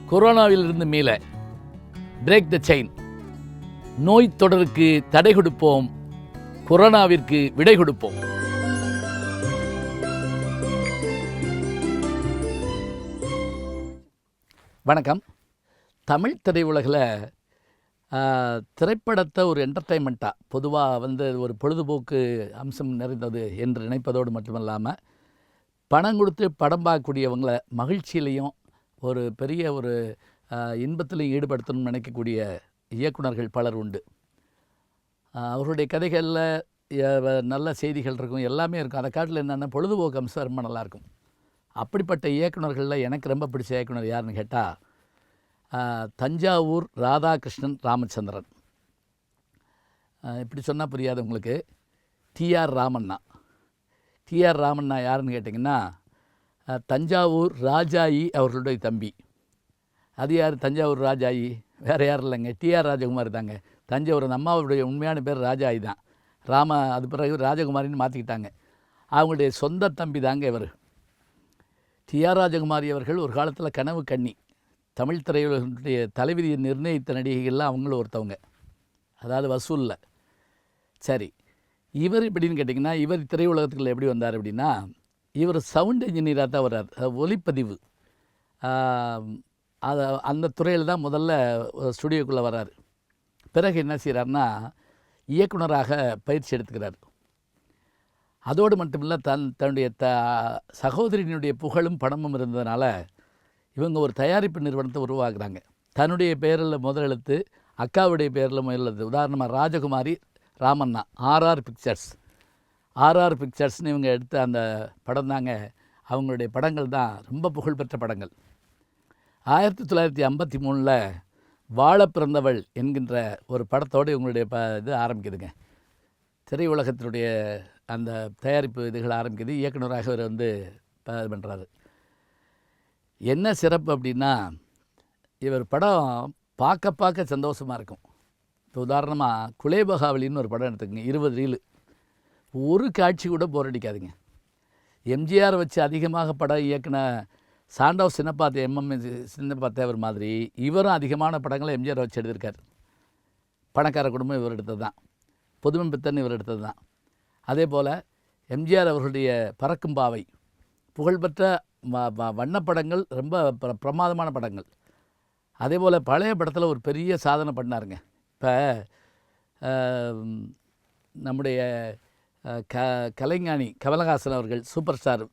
கொரோனாவிலிருந்து மீள break the chain. நோய் தொடருக்கு தடை கொடுப்போம், கொரோனாவிற்கு விடை கொடுப்போம். வணக்கம். தமிழ் திரையுலகில் திரைப்படத்தை ஒரு என்டர்டெயின்மெண்ட்டாக பொதுவாக ஒரு பொழுதுபோக்கு அம்சம் நிறைந்தது என்று நினைப்பதோடு மட்டுமல்லாமல் பணம் கொடுத்து படம் பார்க்கக்கூடியவங்களை மகிழ்ச்சியிலையும் ஒரு பெரிய ஒரு இன்பத்திலையும் ஈடுபடுத்தணும்னு நினைக்கக்கூடிய இயக்குனர்கள் பலர் உண்டு. அவருடைய கதைகளில் நல்ல செய்திகள் இருக்கும், எல்லாமே இருக்கும். அதை காட்டில் என்னென்னா பொழுதுபோக்கு அம்சம் ரொம்ப நல்லாயிருக்கும். அப்படிப்பட்ட இயக்குனர்களில் எனக்கு ரொம்ப பிடிச்ச இயக்குனர் யாருன்னு கேட்டால் தஞ்சாவூர் ராதாகிருஷ்ணன் ராமச்சந்திரன். இப்படி சொன்னால் புரியாது உங்களுக்கு. டிஆர் ராமண்ணா. டிஆர் ராமண்ணா யாருன்னு கேட்டிங்கன்னா தஞ்சாவூர் ராஜாயி அவர்களுடைய தம்பி. அது யார்? தஞ்சாவூர் ராஜாயி வேறு யாரும் இல்லைங்க, டிஆர் ராஜகுமாரி தாங்க. தஞ்சாவூர் அந்த அம்மாவுடைய உண்மையான பேர் ராஜாயி தான். அது பிறகு ராஜகுமாரின்னு மாற்றிக்கிட்டாங்க. அவங்களுடைய சொந்த தம்பி தாங்க இவர். டிஆர் ராஜகுமாரி அவர்கள் ஒரு காலத்தில் கனவு கண்ணி, தமிழ் திரையுலகத்துடைய தலைவிதியை நிர்ணயித்த நடிகைகள்லாம் அவங்களும் ஒருத்தவங்க, அதாவது வசூலில். சரி, இவர் எப்படின்னு கேட்டிங்கன்னா இவர் திரையுலகத்துக்குள்ள எப்படி வந்தார் அப்படின்னா, இவர் சவுண்ட் இன்ஜினியராக தான் வர்றார். ஒலிப்பதிவு அந்த துறையில் தான் முதல்ல ஸ்டுடியோக்குள்ளே வர்றார். பிறகு என்ன செய்கிறாருன்னா இயக்குனராக பயிற்சி எடுத்துக்கிறார். அதோடு மட்டுமில்லை, தன்னுடைய சகோதரியினுடைய புகழும் பணமும் இருந்ததுனால இவங்க ஒரு தயாரிப்பு நிறுவனத்தை உருவாக்குறாங்க. தன்னுடைய பேரில் முதலெழுத்து, அக்காவுடைய பேரில் முதலெழுத்து. உதாரணமாக ராஜகுமாரி ராமண்ணா, ஆர்ஆர் பிக்சர்ஸ்னு இவங்க எடுத்த அந்த படம் தாங்க. அவங்களுடைய படங்கள் தான் ரொம்ப புகழ்பெற்ற படங்கள். 1953 வாழ பிறந்தவள் என்கின்ற ஒரு படத்தோடு இவங்களுடைய இது ஆரம்பிக்குதுங்க. திரையுலகத்தினுடைய அந்த தயாரிப்பு இதுகள் ஆரம்பிக்குது. இயக்குனராக இவர் இது பண்ணுறாரு. என்ன சிறப்பு அப்படின்னா, இவர் படம் பார்க்க சந்தோஷமாக இருக்கும். இப்போ உதாரணமாக குலேபகாவலின்னு ஒரு படம் எடுத்துக்கங்க, 20 ரீலு. ஒரு காட்சி கூட போர் அடிக்காதுங்க. எம்ஜிஆர் வச்சு அதிகமாக படம் இயக்குன சாண்டோ சின்னப்பாத்தேவர் மாதிரி இவரும் அதிகமான படங்களை எம்ஜிஆர் வச்சு எடுத்திருக்கார். பணக்கார குடும்பம் இவர் எடுத்தது தான், புதுமை பித்தன் இவர் எடுத்தது தான். அதே போல் எம்ஜிஆர் அவர்களுடைய பறக்கும் பாவை புகழ்பெற்ற வண்ணப்படங்கள், ரொம்ப பிரமாதமான படங்கள். அதே போல் பழைய படத்தில் ஒரு பெரிய சாதனை பண்ணாருங்க. இப்போ நம்முடைய கலைஞானி கமலஹாசன் அவர்கள், சூப்பர் ஸ்டார்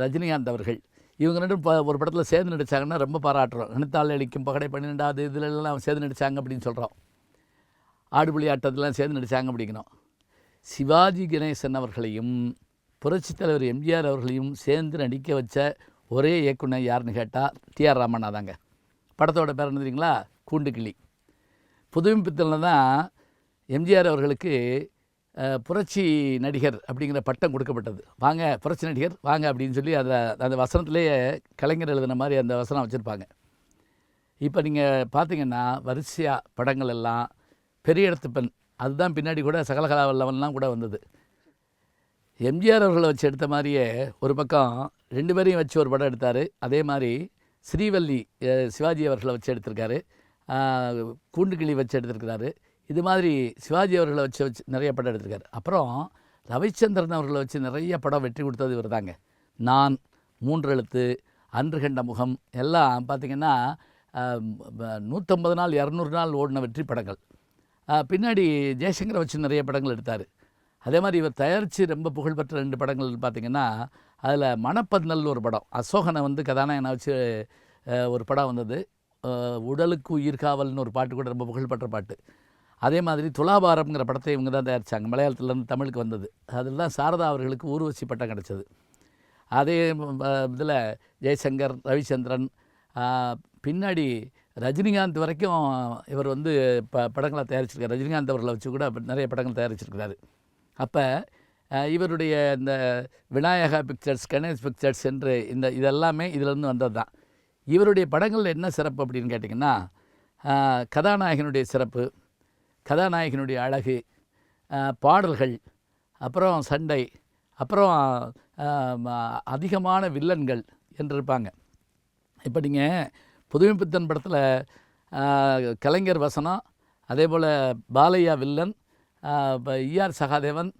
ரஜினிகாந்த் அவர்கள், இவங்க ரெண்டும் ஒரு படத்தில் சேர்ந்து நடித்தாங்கன்னா ரொம்ப பாராட்டுறோம். நினைத்தால் அளிக்கும் பகடை 12வது இதிலெல்லாம் சேர்ந்து நடித்தாங்க அப்படின்னு சொல்கிறோம். ஆடுபுலி ஆட்டத்திலாம் சேர்ந்து நடித்தாங்க அப்படிங்கிறோம். சிவாஜி கணேசன் அவர்களையும் புரட்சித் தலைவர் எம்ஜிஆர் அவர்களையும் சேர்ந்து நடிக்க வச்ச ஒரே இயக்குனர் யாருன்னு கேட்டால் டிஆர் ராமண்ணா தாங்க. படத்தோட பேர் என்ன தெரியுங்களா? கூண்டுக்கிளி. புதுமை பித்தனில் தான் எம்ஜிஆர் அவர்களுக்கு புரட்சி நடிகர் அப்படிங்கிற பட்டம் கொடுக்கப்பட்டது. வாங்க புரட்சி நடிகர் வாங்க அப்படின்னு சொல்லி அந்த வசனத்திலேயே கலைஞர் எழுதின மாதிரி அந்த வசனம் வச்சுருப்பாங்க. இப்போ நீங்கள் பார்த்தீங்கன்னா வரிசையாக படங்கள் எல்லாம் பெரிய இடத்து பெண், அதுதான் பின்னாடி கூட சகலகலாவல்லவன்லாம் கூட வந்தது. எம்ஜிஆர் அவர்களை வச்சு எடுத்த மாதிரியே ஒரு பக்கம் 2 பேரையும் வச்சு ஒரு படம் எடுத்தார். அதே மாதிரி ஸ்ரீவல்லி சிவாஜி அவர்களை வச்சு எடுத்திருக்காரு, கூண்டுக்கிளி வச்சு எடுத்திருக்கிறாரு. இது மாதிரி சிவாஜி அவர்களை வச்சு நிறைய படம் எடுத்திருக்காரு. அப்புறம் ரவிச்சந்திரன் அவர்களை வச்சு நிறைய படம் வெற்றி கொடுத்தது இவர் தாங்க. நான், 3 எழுத்து, அன்று கண்ட முகம் எல்லாம் பார்த்திங்கன்னா 150 நாள் 200 நாள் ஓடின வெற்றி படங்கள். பின்னாடி ஜெய்சங்கரை வச்சு நிறைய படங்கள் எடுத்தார். அதே மாதிரி இவர் தயாரித்து ரொம்ப புகழ்பெற்ற 2 படங்கள் பார்த்திங்கன்னா, அதில் மணப்பந்தல்னு ஒரு படம், அசோகனை கதாநாயகனை வச்சு ஒரு படம் வந்தது. உடலுக்கு உயிர்காவல்னு ஒரு பாட்டு கூட ரொம்ப புகழ்பெற்ற பாட்டு. அதே மாதிரி துலாபாரம்ங்கிற படத்தை இவங்க தான் தயாரித்தாங்க, மலையாளத்துலேருந்து தமிழுக்கு வந்தது. அதில் தான் சாரதா அவர்களுக்கு ஊர்வசி பட்டம் கிடச்சது. அதே இதில் ஜெய்சங்கர், ரவிச்சந்திரன், பின்னாடி ரஜினிகாந்த் வரைக்கும் இவர் படங்களை தயாரிச்சிருக்கார். ரஜினிகாந்த் அவர்களை வச்சு கூட நிறைய படங்கள் தயாரிச்சிருக்கிறாரு. அப்போ இவருடைய இந்த விநாயகா பிக்சர்ஸ், கணேஷ் பிக்சர்ஸ் என்று இதெல்லாமே இதிலேருந்து வந்தது தான். இவருடைய படங்கள் என்ன சிறப்பு அப்படின்னு கேட்டிங்கன்னா, கதாநாயகனுடைய சிறப்பு, கதாநாயகனுடைய அழகு, பாடல்கள், அப்புறம் சண்டை, அப்புறம் அதிகமான வில்லன்கள் என்று இருப்பாங்க. இப்போ நீங்கள் புதுமைப்பித்தன் படத்தில் கலைஞர் வசனம், அதே போல் பாலையா வில்லன், இப்போ ஈஆர் சகாதேவன்,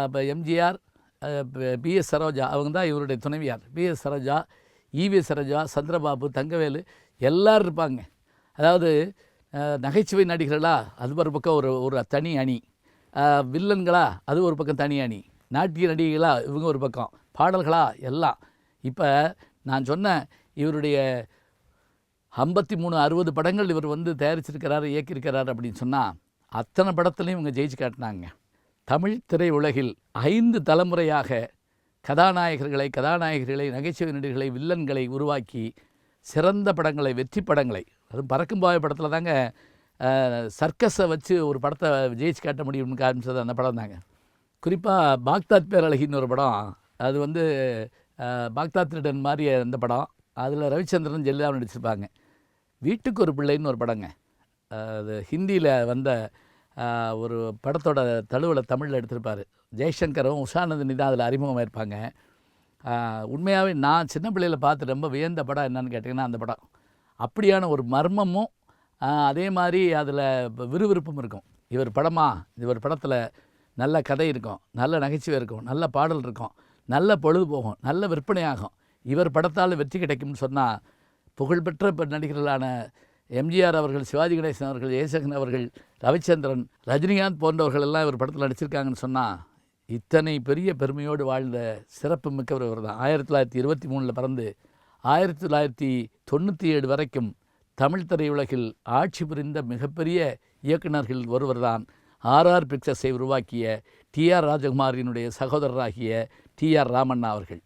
இப்போ எம்ஜிஆர், பிஎஸ் சரோஜா, அவங்க தான் இவருடைய துணைவியார். பிஎஸ் சரோஜா, ஈவி சரோஜா, சந்திரபாபு, தங்கவேலு எல்லோரும் இருப்பாங்க. அதாவது நகைச்சுவை நடிகர்களா அது ஒரு பக்கம் ஒரு தனி அணி, வில்லன்களா அது ஒரு பக்கம் தனி அணி, நாட்டிய நடிகைகளா இவங்க ஒரு பக்கம், பாடல்களா எல்லாம். இப்போ நான் சொன்ன இவருடைய 53-60 படங்கள் இவர் வந்து தயாரிச்சிருக்கிறார், இயக்கியிருக்கிறார் அப்படின்னு சொன்னால் அத்தனை படத்துலையும் இவங்க ஜெயிச்சு காட்டினாங்க. தமிழ் திரை உலகில் 5 தலைமுறையாக கதாநாயகர்களை, நகைச்சுவை நடிகர்களை, வில்லன்களை உருவாக்கி சிறந்த படங்களை, வெற்றி படங்களை, அதுவும் பறக்கும் பாவை படத்தில் தாங்க சர்க்கஸை வச்சு ஒரு படத்தை ஜெயிச்சு காட்ட முடியும்னு காமிச்சது அந்த படம் தாங்க. குறிப்பாக பாக்தாத் பேரழகின்னு ஒரு படம், அது வந்து பாக்தாத் திருடன் மாதிரி அந்த படம். அதில் ரவிச்சந்திரன், ஜெயலலிதா நடிச்சிருப்பாங்க. வீட்டுக்கு ஒரு பிள்ளைன்னு ஒரு படங்க, அது ஹிந்தியில் வந்த ஒரு படத்தோட தழுவில் தமிழில் எடுத்திருப்பார். ஜெய்சங்கரும் உஷாநந்தினி தான் அதில் அறிமுகமாக இருப்பாங்க. உண்மையாகவே நான் சின்ன பிள்ளையில் பார்த்து ரொம்ப வியந்த படம் என்னன்னு கேட்டிங்கன்னா அந்த படம். அப்படியான ஒரு மர்மமும் அதே மாதிரி அதில் விறுவிறுப்பும் இருக்கும். இவர் படத்தில் நல்ல கதை இருக்கும், நல்ல நகைச்சுவை இருக்கும், நல்ல பாடல் இருக்கும், நல்ல பொழுது போகும், நல்ல விற்பனையாகும். இவர் படத்தால் வெற்றி கிடைக்கும்னு சொன்னால் புகழ்பெற்ற நடிகர்களான எம்ஜிஆர் அவர்கள், சிவாஜி கணேசன் அவர்கள், ஜெயசங்கர் அவர்கள், ரவிச்சந்திரன், ரஜினிகாந்த் போன்றவர்கள் எல்லாம் இவர் படத்தில் நடிச்சிருக்காங்கன்னு சொன்னால் இத்தனை பெரிய பெருமையோடு வாழ்ந்த சிறப்பு மிக்கவர் இவர் தான். 1923 பிறந்து 1997 வரைக்கும் தமிழ் திரையுலகில் ஆட்சி புரிந்த மிகப்பெரிய இயக்குநர்கள் ஒருவர் தான் ஆர்ஆர் பிக்சர்ஸை உருவாக்கிய டிஆர் ராஜகுமாரினுடைய சகோதரராகிய டிஆர் ராமண்ணா அவர்கள்.